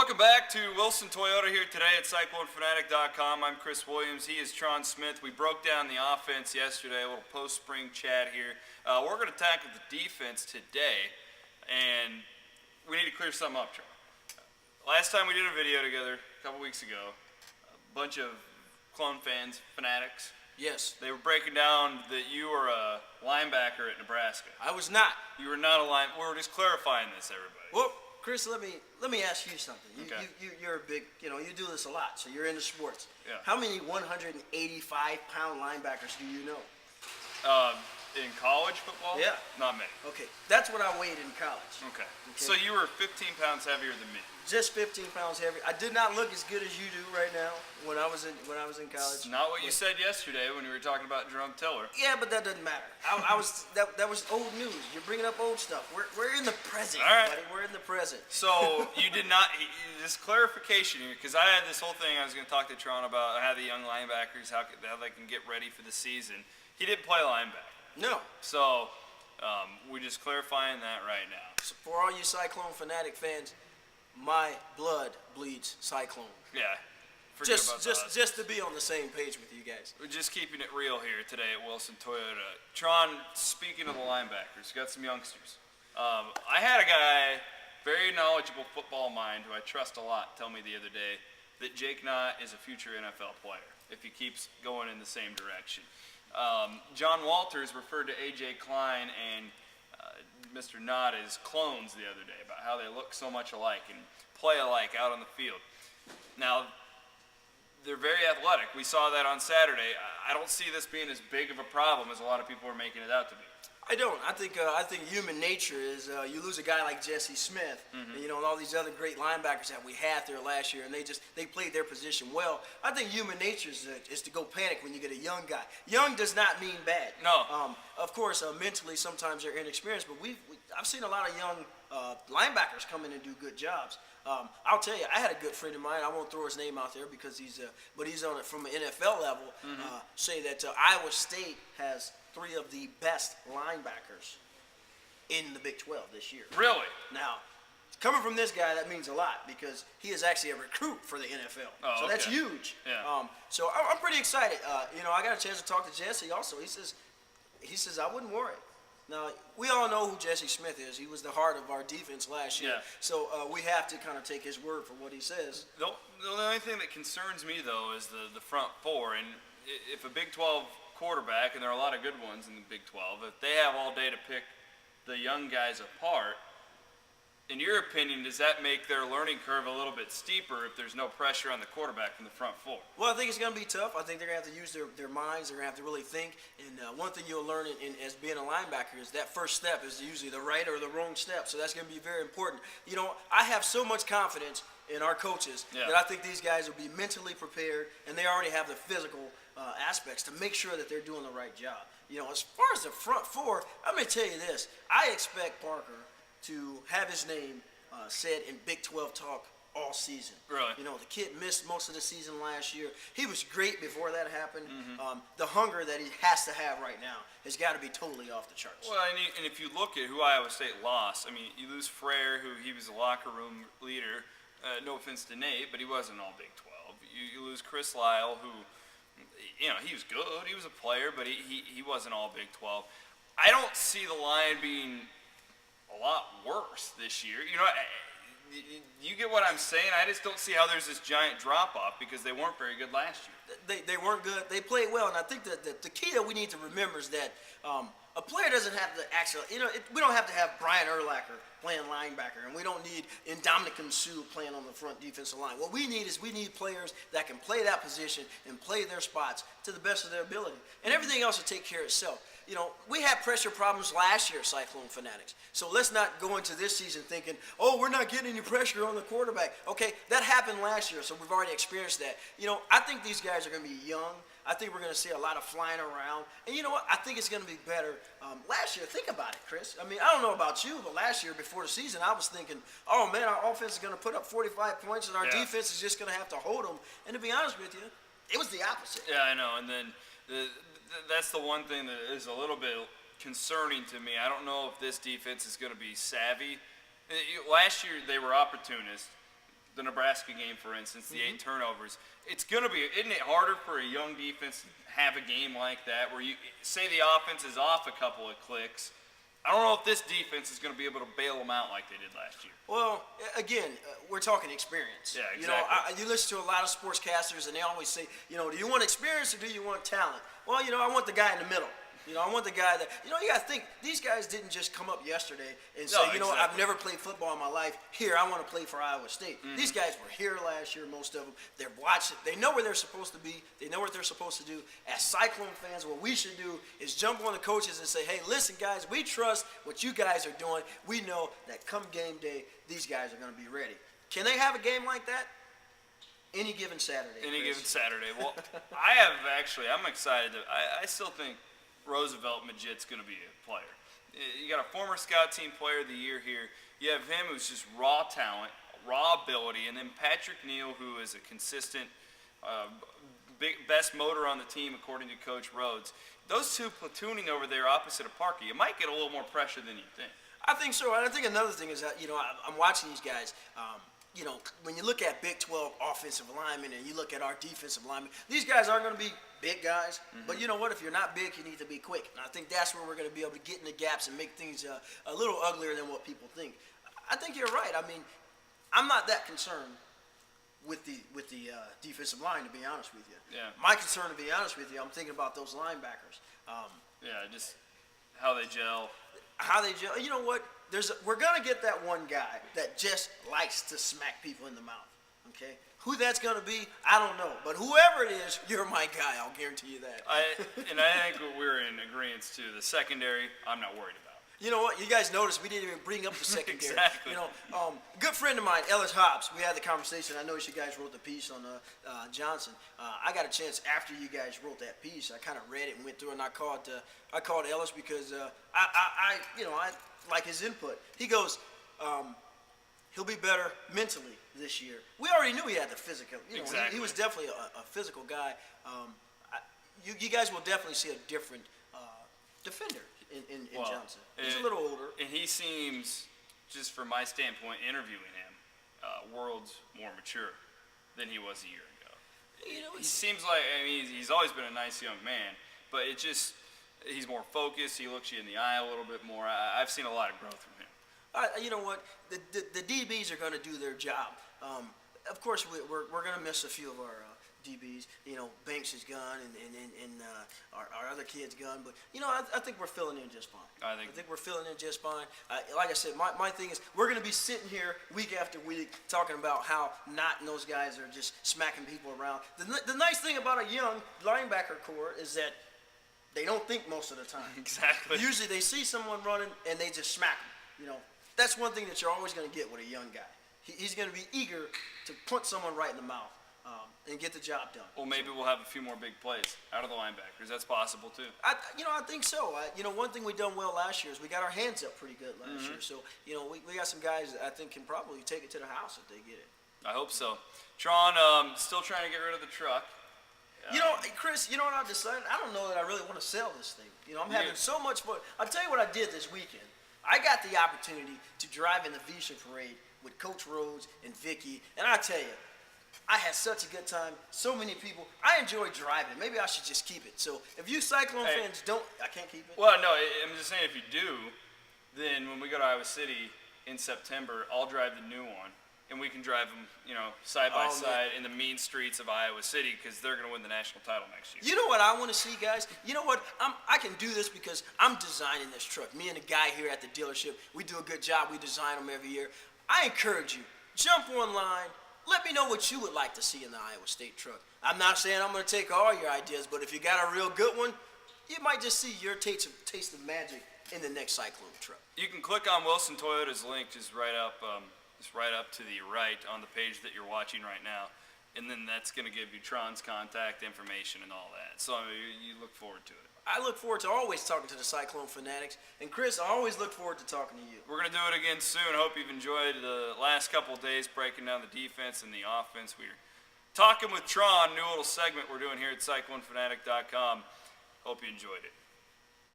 Welcome back to Wilson Toyota here today at CycloneFanatic.com. I'm Chris Williams. He is Tron Smith. We broke down the offense yesterday, a little post-spring chat here. We're going to tackle the defense today, and we need to clear something up, Tron. Last time we did a video together, a couple weeks ago, a bunch of Clone fans, fanatics. Yes. They were breaking down that you were a linebacker at Nebraska. I was not. You were not a linebacker. We're just clarifying this, everybody. Well, Chris, let me ask you something. You're a big, you do this a lot, so you're into sports. Yeah. How many 185-pound linebackers do you know? In college football? Yeah. Not many. Okay, that's what I weighed in college. Okay. So you were 15 pounds heavier than me. Just 15 pounds heavier. I did not look as good as you do right now when I was in college. It's not what you said yesterday when we were talking about Jerome Tiller. Yeah, but that doesn't matter. That was old news. You're bringing up old stuff. We're in the present, all right, buddy. We're in the present. So you did not. This clarification here, because I had this whole thing I was going to talk to Tron about how the young linebackers, how they can get ready for the season. He didn't play linebacker. No. So we're just clarifying that right now. So for all you Cyclone Fanatic fans, my blood bleeds Cyclone. Yeah. Just to be on the same page with you guys. We're just keeping it real here today at Wilson Toyota. Tron, speaking of the linebackers, got some youngsters. I had a guy, very knowledgeable football mind, who I trust a lot, tell me the other day that Jake Knott is a future NFL player if he keeps going in the same direction. John Walters referred to A.J. Klein and Mr. Knott as clones the other day about how they look so much alike and play alike out on the field. Now, they're very athletic. We saw that on Saturday. I don't see this being as big of a problem as a lot of people are making it out to be. I don't. I think human nature is you lose a guy like Jesse Smith, and all these other great linebackers that we had there last year, and they played their position well. I think human nature is to go panic when you get a young guy. Young does not mean bad. No. Of course, mentally sometimes they're inexperienced, but I've seen a lot of young linebackers come in and do good jobs. I'll tell you, I had a good friend of mine. I won't throw his name out there because he's on it from an NFL level. Say that Iowa State has 3 of the best linebackers in the Big 12 this year. Really? Now, coming from this guy, that means a lot because he is actually a recruit for the NFL. Oh, so that's huge. Yeah. So I'm pretty excited. I got a chance to talk to Jesse also. He says I wouldn't worry. Now, we all know who Jesse Smith is. He was the heart of our defense last year. Yeah. So we have to kind of take his word for what he says. The only thing that concerns me, though, is the front four. And if a Big 12 quarterback, and there are a lot of good ones in the Big 12, if they have all day to pick the young guys apart, in your opinion, does that make their learning curve a little bit steeper if there's no pressure on the quarterback from the front four? Well, I think it's going to be tough. I think they're going to have to use their minds. They're going to have to really think. And one thing you'll learn as being a linebacker is that first step is usually the right or the wrong step. So that's going to be very important. I have so much confidence in our coaches that I think these guys will be mentally prepared, and they already have the physical aspects to make sure that they're doing the right job. As far as the front four, I'm going to tell you this. I expect Parker to have his name said in Big 12 talk all season. Really? The kid missed most of the season last year. He was great before that happened. The hunger that he has to have right now has got to be totally off the charts. Well, and if you look at who Iowa State lost, you lose Frere, who he was a locker room leader. No offense to Nate, but he wasn't all Big 12. You lose Chris Lyle, who, he was good. He was a player, but he wasn't all Big 12. I don't see the line being a lot worse this year. You get what I'm saying? I just don't see how there's this giant drop-off because they weren't very good last year. They weren't good. They played well, and I think that the key that we need to remember is that a player doesn't have to actually, we don't have to have Brian Urlacher playing linebacker, and we don't need Ndamukong Suh playing on the front defensive line. What we need is players that can play that position and play their spots to the best of their ability, and everything else will take care of itself. We had pressure problems last year, Cyclone Fanatics. So let's not go into this season thinking, we're not getting any pressure on the quarterback. Okay, that happened last year, so we've already experienced that. I think these guys are going to be young. I think we're going to see a lot of flying around. And you know what? I think it's going to be better. Last year, think about it, Chris. I don't know about you, but last year before the season, I was thinking, oh, man, our offense is going to put up 45 points, and our defense is just going to have to hold them. And to be honest with you, it was the opposite. Yeah, I know. And then that's the one thing that is a little bit concerning to me. I don't know if this defense is going to be savvy. Last year, they were opportunists. the Nebraska game, for instance, the 8 turnovers. Isn't it harder for a young defense to have a game like that where you say the offense is off a couple of clicks? I don't know if this defense is going to be able to bail them out like they did last year. Well, again, we're talking experience. Yeah, exactly. You know, you listen to a lot of sportscasters, and they always say, you know, do you want experience or do you want talent? Well, you know, I want the guy in the middle. You know, I want the guy that, you know, you got to think, these guys didn't just come up yesterday and say, you know, exactly. I've never played football in my life. Here, I want to play for Iowa State. These guys were here last year, most of them. They're watching. They know where they're supposed to be. They know what they're supposed to do. As Cyclone fans, what we should do is jump on the coaches and say, hey, listen, guys, we trust what you guys are doing. We know that come game day, these guys are going to be ready. Can they have a game like that? Any given Saturday. Any Chris. given Saturday. Well, I'm excited. I still think Roosevelt Majid's going to be a player. You got a former Scout Team Player of the Year here. You have him who's just raw talent, raw ability, and then Patrick Neal, who is a consistent, best motor on the team according to Coach Rhodes. Those two platooning over there opposite of Parker, you might get a little more pressure than you think. I think so. And I think another thing is that, you know, I'm watching these guys. You know, when you look at Big 12 offensive linemen and you look at our defensive linemen, these guys aren't going to be big guys. But you know what? If you're not big, you need to be quick. And I think that's where we're going to be able to get in the gaps and make things a little uglier than what people think. I think you're right. I mean, I'm not that concerned with the defensive line, to be honest with you. Yeah. My concern, to be honest with you, I'm thinking about those linebackers. Just how they gel. You know what? We're gonna get that one guy that just likes to smack people in the mouth. Okay, who that's gonna be, I don't know. But whoever it is, you're my guy. I'll guarantee you that. I think we're in agreement too. The secondary, I'm not worried about. You know what? You guys noticed we didn't even bring up the secondary. Exactly. You know, a good friend of mine, Ellis Hobbs. We had the conversation. I noticed you guys wrote the piece on Johnson. I got a chance after you guys wrote that piece. I kind of read it and went through, and I called Ellis because I like his input. He goes, he'll be better mentally this year. We already knew he had the physical. You know, exactly. He was definitely a physical guy. You guys will definitely see a different defender in Johnson. He's a little older. And he seems, just from my standpoint, interviewing him, worlds more mature than he was a year ago. You know, He seems like, he's always been a nice young man, but he's more focused. He looks you in the eye a little bit more. I've seen a lot of growth from him. You know what? The DBs are going to do their job. Of course, we're going to miss a few of our DBs. You know, Banks is gone, and our other kid's gone. But you know, I think we're filling in just fine. I think we're filling in just fine. Like I said, my thing is we're going to be sitting here week after week talking about how Knott and those guys are just smacking people around. The nice thing about a young linebacker core is that they don't think most of the time. Exactly. Usually they see someone running and they just smack them. You know, that's one thing that you're always going to get with a young guy. He's going to be eager to punch someone right in the mouth and get the job done. Well, maybe we'll have a few more big plays out of the linebackers. That's possible too. I think so. One thing we done well last year is we got our hands up pretty good last year. So, you know, we got some guys that I think can probably take it to the house if they get it. I hope so. Tron, still trying to get rid of the truck. You know, Chris, you know what I've decided? I don't know that I really want to sell this thing. You know, I'm having so much fun. I'll tell you what I did this weekend. I got the opportunity to drive in the Visha parade with Coach Rhodes and Vicky, and I tell you, I had such a good time. So many people. I enjoy driving. Maybe I should just keep it. So if you Cyclone fans don't, I can't keep it. Well, no, I'm just saying if you do, then when we go to Iowa City in September, I'll drive the new one. And we can drive them, you know, side by side in the mean streets of Iowa City because they're going to win the national title next year. You know what I want to see, guys? You know what? I can do this because I'm designing this truck. Me and the guy here at the dealership, we do a good job. We design them every year. I encourage you, jump online. Let me know what you would like to see in the Iowa State truck. I'm not saying I'm going to take all your ideas, but if you got a real good one, you might just see your taste of magic in the next Cyclone truck. You can click on Wilson Toyota's link just right up to the right on the page that you're watching right now, and then that's going to give you Tron's contact information and all that. So you look forward to it. I look forward to always talking to the Cyclone fanatics, and Chris, I always look forward to talking to you. We're going to do it again soon. Hope you've enjoyed the last couple of days breaking down the defense and the offense. We're talking with Tron, new little segment we're doing here at CycloneFanatic.com. Hope you enjoyed it.